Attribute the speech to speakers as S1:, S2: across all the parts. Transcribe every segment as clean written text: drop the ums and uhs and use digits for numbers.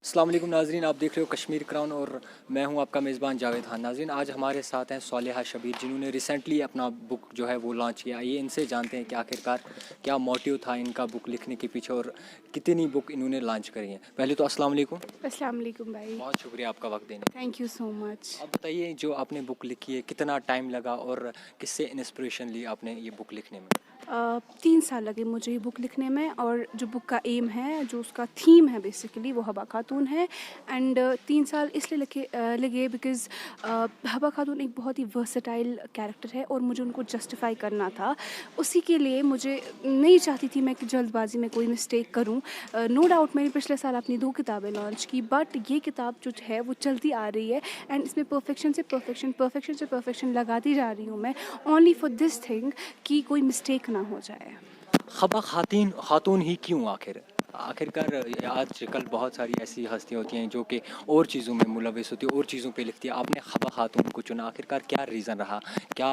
S1: अस्सलाम वालेकुम नाज़रीन, आप देख रहे हो कश्मीर क्राउन और मैं हूं आपका मेज़बान जावेद खान। नाज़रीन, आज हमारे साथ हैं सालेहा शबीर, जिन्होंने रिसेंटली अपना बुक जो है वो लॉन्च किया। ये इनसे जानते हैं कि आखिरकार क्या मोटिव था इनका बुक लिखने के पीछे और कितनी बुक इन्होंने लॉन्च करी हैं। पहले तो अस्सलाम वालेकुम।
S2: अस्सलाम वालेकुम भाई।
S1: बहुत शुक्रिया आपका वक्त देने।
S2: Thank you so much.
S1: अब बताइए, जो आपने बुक लिखी है कितना टाइम लगा और किससे इंस्पिरेशन ली आपने ये बुक लिखने में?
S2: 3 साल लगे मुझे ये बुक लिखने में, और जो बुक का एम है, जो उसका थीम है बेसिकली, वो हबा खातून है। एंड 3 साल इसलिए लगे बिकॉज़ हबा खातून एक बहुत ही वर्सेटाइल कैरेक्टर है और मुझे उनको जस्टिफाई करना था। उसी के लिए मुझे नहीं चाहती थी मैं कि जल्दबाजी में कोई मिस्टेक करूं। नो डाउट मैंने पिछले साल अपनी 2 किताबें लॉन्च की, बट ये किताब जो है वो चलती आ रही है एंड इसमें परफेक्शन से परफेक्शन लगाती जा रही हूँ मैं, ओनली फॉर दिस थिंग कि कोई मिस्टेक ना हो जाए।
S1: हबा खातून ही क्यों? आखिरकार आजकल बहुत सारी ऐसी हस्तियाँ होती हैं जो कि और चीज़ों में मुलविस होती है, और चीज़ों पे लिखती है। आपने हबा खातून को चुना, आखिरकार क्या रीज़न रहा, क्या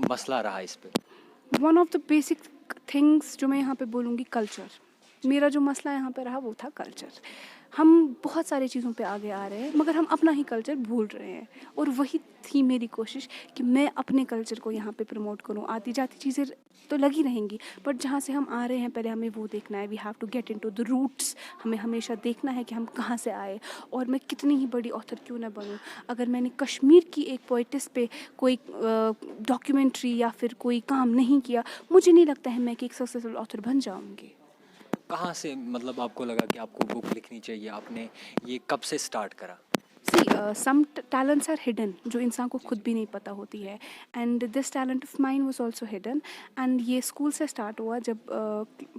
S1: मसला रहा इस पे?
S2: One of the basic things जो मैं यहाँ पे बोलूँगी, कल्चर। मेरा जो मसला यहाँ पे रहा वो था कल्चर। हम बहुत सारी चीज़ों पे आगे आ रहे हैं मगर हम अपना ही कल्चर भूल रहे हैं, और वही थी मेरी कोशिश कि मैं अपने कल्चर को यहाँ पे प्रमोट करूँ। आती जाती चीज़ें तो लगी रहेंगी, बट जहाँ से हम आ रहे हैं पहले हमें वो देखना है। We have to get into the roots. हमें हमेशा देखना है कि हम कहाँ से आए, और मैं कितनी ही बड़ी ऑथर क्यों ना बनूँ, अगर मैंने कश्मीर की एक पोइटिस पे कोई डॉक्यूमेंट्री या फिर कोई काम नहीं किया, मुझे नहीं लगता है मैं कि एक सक्सेसफुल ऑथर बन जाऊँगी।
S1: कहाँ से मतलब आपको लगा कि आपको बुक लिखनी चाहिए? आपने ये कब से स्टार्ट करा?
S2: सम टैलेंट्स आर हिडन, जो इंसान को खुद भी नहीं पता होती है, and this talent of mine was also hidden. And ये स्कूल से स्टार्ट हुआ, जब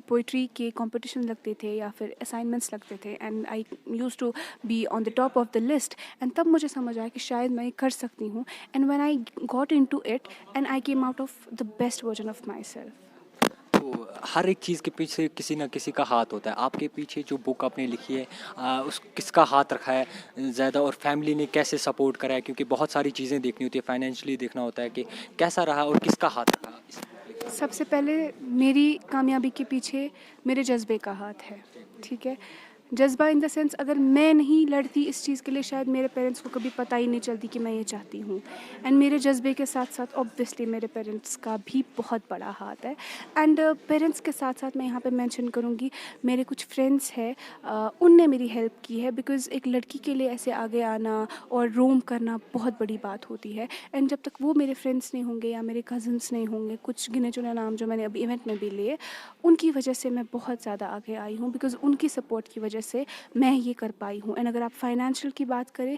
S2: पोइट्री के कंपटीशन लगते थे या फिर असाइनमेंट्स लगते थे, and I used to be on the top of the list. And तब मुझे समझ आया कि शायद मैं ये कर सकती हूँ, and when I got into it and I came out of the best version of my self.
S1: तो हर एक चीज़ के पीछे किसी ना किसी का हाथ होता है। आपके पीछे जो बुक आपने लिखी है, उस किसका हाथ रखा है ज़्यादा, और फैमिली ने कैसे सपोर्ट करा है? क्योंकि बहुत सारी चीज़ें देखनी होती है, फाइनेंशियली देखना होता है कि कैसा रहा और किसका हाथ रहा इस बुक लिखने में?
S2: सबसे पहले मेरी कामयाबी के पीछे मेरे जज्बे का हाथ है, ठीक है। जज्बा इन द सेंस, अगर मैं नहीं लड़ती इस चीज़ के लिए, शायद मेरे पेरेंट्स को कभी पता ही नहीं चलती कि मैं ये चाहती हूँ। एंड मेरे जज्बे के साथ साथ ऑब्वियसली मेरे पेरेंट्स का भी बहुत बड़ा हाथ है। एंड पेरेंट्स के साथ साथ मैं यहाँ पे मेंशन करूँगी, मेरे कुछ फ्रेंड्स हैं, उनने मेरी हेल्प की है, बिकॉज़ एक लड़की के लिए ऐसे आगे आना और रोम करना बहुत बड़ी बात होती है। एंड जब तक वो मेरे फ्रेंड्स नहीं होंगे या मेरे कज़न्स नहीं होंगे, कुछ गिने चुने नाम जो मैंने अभी इवेंट में भी लिए, उनकी वजह से मैं बहुत ज़्यादा आगे आई हूँ, बिकॉज़ उनकी सपोर्ट की वजह से मैं ये कर पाई हूँ। एंड अगर आप फाइनेंशियल की बात करें,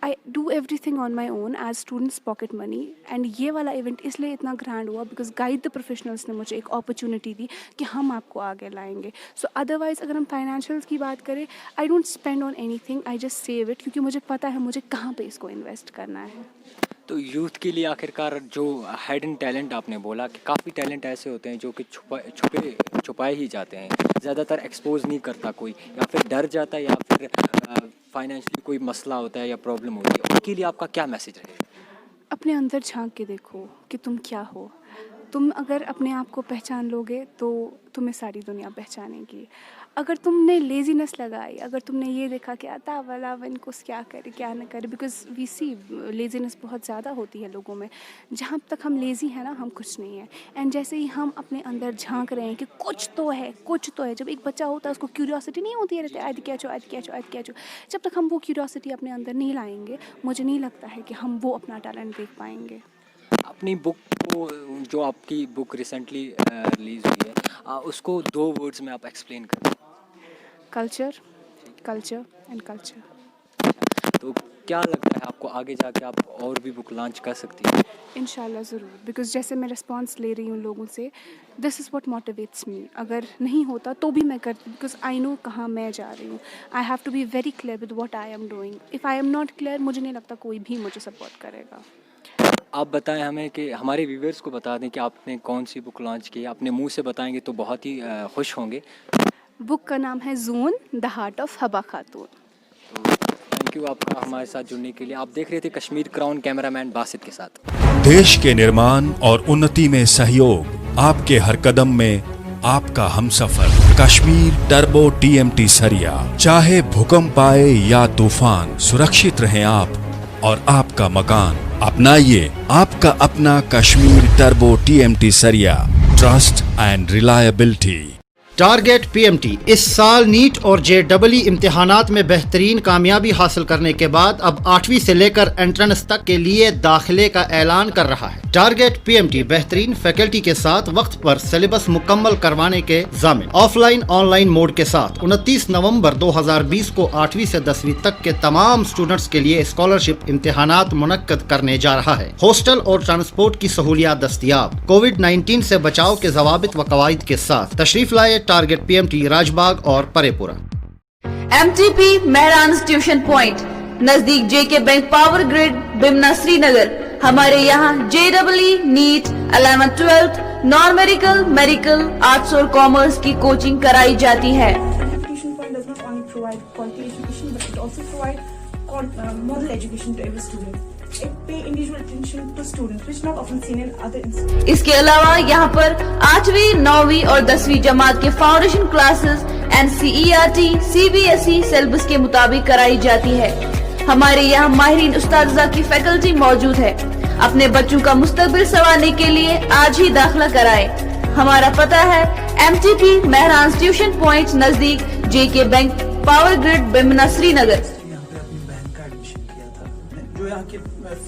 S2: I do everything on my own as students pocket money. And ये वाला इवेंट इसलिए इतना ग्रैंड हुआ बिकॉज गाइड द प्रोफेशनल्स ने मुझे एक अपॉर्चुनिटी दी कि हम आपको आगे लाएंगे। सो अदरवाइज़ अगर हम फाइनेंशियल्स की बात करें, I don't spend on anything, I just save it, क्योंकि मुझे पता है मुझे कहाँ पे इसको इन्वेस्ट करना है।
S1: तो यूथ के लिए आखिरकार जो हिडन टैलेंट आपने बोला कि काफ़ी टैलेंट ऐसे होते हैं जो कि छुपाए ही जाते हैं, ज़्यादातर एक्सपोज नहीं करता कोई, या फिर डर जाता है, या फिर फाइनेंशियली कोई मसला होता है या प्रॉब्लम होती है, उनके लिए आपका क्या मैसेज रहेगा?
S2: अपने अंदर झांक के देखो कि तुम क्या हो। तुम अगर अपने आप को पहचान लोगे तो तुम्हें सारी दुनिया पहचानेगी। अगर तुमने लेज़ीनेस लगाई, अगर तुमने ये देखा कि आता वाला वन को क्या करे क्या ना करे, बिकॉज वी सी लेज़ीनेस बहुत ज़्यादा होती है लोगों में। जहाँ तक हम लेज़ी हैं ना, हम कुछ नहीं है। एंड जैसे ही हम अपने अंदर झांक रहे हैं कि कुछ तो है, कुछ तो है। जब एक बच्चा होता है उसको क्यूरियोसिटी नहीं होती है, रहते आज क्या चो। जब तक हम वो क्यूरियोसिटी अपने अंदर नहीं लाएंगे, मुझे नहीं लगता है कि हम वो अपना टैलेंट देख पाएंगे।
S1: अपनी बुक को, जो आपकी बुक रिसेंटली रिलीज़ हुई है, उसको 2 वर्ड्स में आप एक्सप्लेन करें।
S2: Culture, culture and culture.
S1: तो क्या लगता है आपको, आगे जाके आप और भी बुक लॉन्च कर सकती हैं?
S2: इंशाल्लाह ज़रूर, बिकॉज़ जैसे मैं रिस्पॉन्स ले रही हूँ लोगों से, this is what motivates me. अगर नहीं होता तो भी मैं करती, बिकॉज़ आई नो कहाँ मैं जा रही हूँ। I have to be very clear with what I am doing. If I am not clear, मुझे नहीं लगता कोई भी मुझे सपोर्ट करेगा।
S1: आप बताएं हमें, कि हमारे व्यूवर्स को बता दें कि आपने कौन सी बुक लॉन्च की है। अपने मुंह से बताएंगे तो बहुत ही खुश होंगे।
S2: बुक का नाम है ज़ून द हार्ट ऑफ हबा खातून।
S1: तो थैंक यू आपका हमारे साथ जुड़ने के लिए। आप देख रहे थे कश्मीर क्राउन, कैमरामैन बासित के साथ।
S3: देश के निर्माण और उन्नति में सहयोग, आपके हर कदम में आपका हमसफर। कश्मीर टर्बो TMT सरिया। चाहे भूकंप आए या तूफान, सुरक्षित रहें आप और आपका मकान। अपनाइए आपका अपना कश्मीर टर्बो TMT सरिया। Trust and reliability.
S4: Target PMT इस साल नीट और JEE इम्तिहानात में बेहतरीन कामयाबी हासिल करने के बाद अब 8वीं से लेकर एंट्रेंस तक के लिए दाखिले का ऐलान कर रहा है। टारगेट PMT बेहतरीन फैकल्टी के साथ वक्त पर सिलेबस मुकम्मल करवाने के ज़ामिन ऑफलाइन ऑनलाइन मोड के साथ 29 नवंबर 2020 को 8वीं से 10वीं तक के तमाम स्टूडेंट्स के लिए स्कॉलरशिप इम्तिहानात मुनक्कद करने जा रहा है। हॉस्टल और ट्रांसपोर्ट की सहूलियात दस्तियाब। कोविड-19 से बचाव के जवाबित व कवायद के साथ तशरीफ लाए टारगेट PMT राजबाग और Parraypora.
S5: MTP Mehran tuition point नजदीक JK bank power grid Bemina Srinagar. हमारे यहाँ JEE NEET 11th 12th non medical medical arts और कॉमर्स की कोचिंग कराई जाती है।
S6: Tuition point does not only provide quality education, but it also provide model education to every student. It pay individual attention to students, which is not often seen in other institutions.
S5: इसके अलावा यहाँ पर 8वीं 9वीं और 10वीं जमात के foundation classes NCERT CBSE syllabus के मुताबिक कराई जाती है। हमारे यहाँ माहिरीन उस्तादिज़ा की फैकल्टी मौजूद है। अपने बच्चों का मुस्तकबिल संवारने के लिए आज ही दाखिला कराएं। हमारा पता है MTP मेहरान ट्यूशन पॉइंट नजदीक JK bank power grid Bemina Srinagar.
S7: यहाँ पे अपनी बहन का एडमिशन किया था। जो यहाँ की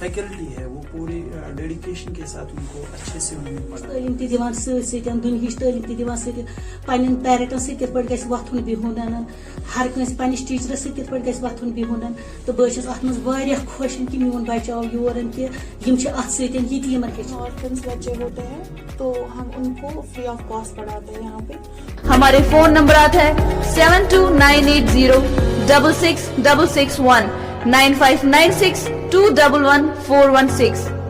S7: फैकल्टी है वो पूरी डेडिकेशन के साथ उनको अच्छे से उन्होंने पढ़ा।
S8: तालीम ती दिवान सतन दुनियाच तालीम ती दिवान सतन पन्न पेरेंटन सत कित पट गस वथुन बिहुन हर कंस पन्निस टीचरस सत कित पट गस वथुन बिहुन। तो बह छस अत मज वारियाह खुश कि मेन बच्चा आव योर कि यम छ अत सतन यतीमन हेच।
S6: ऑर्फन्स बच्चे होते हैं तो हम उनको फ्री ऑफ कॉस्ट पढ़ाते हैं यहाँ पे।
S5: हमारे फोन नंबर है 7298066661 9596211416।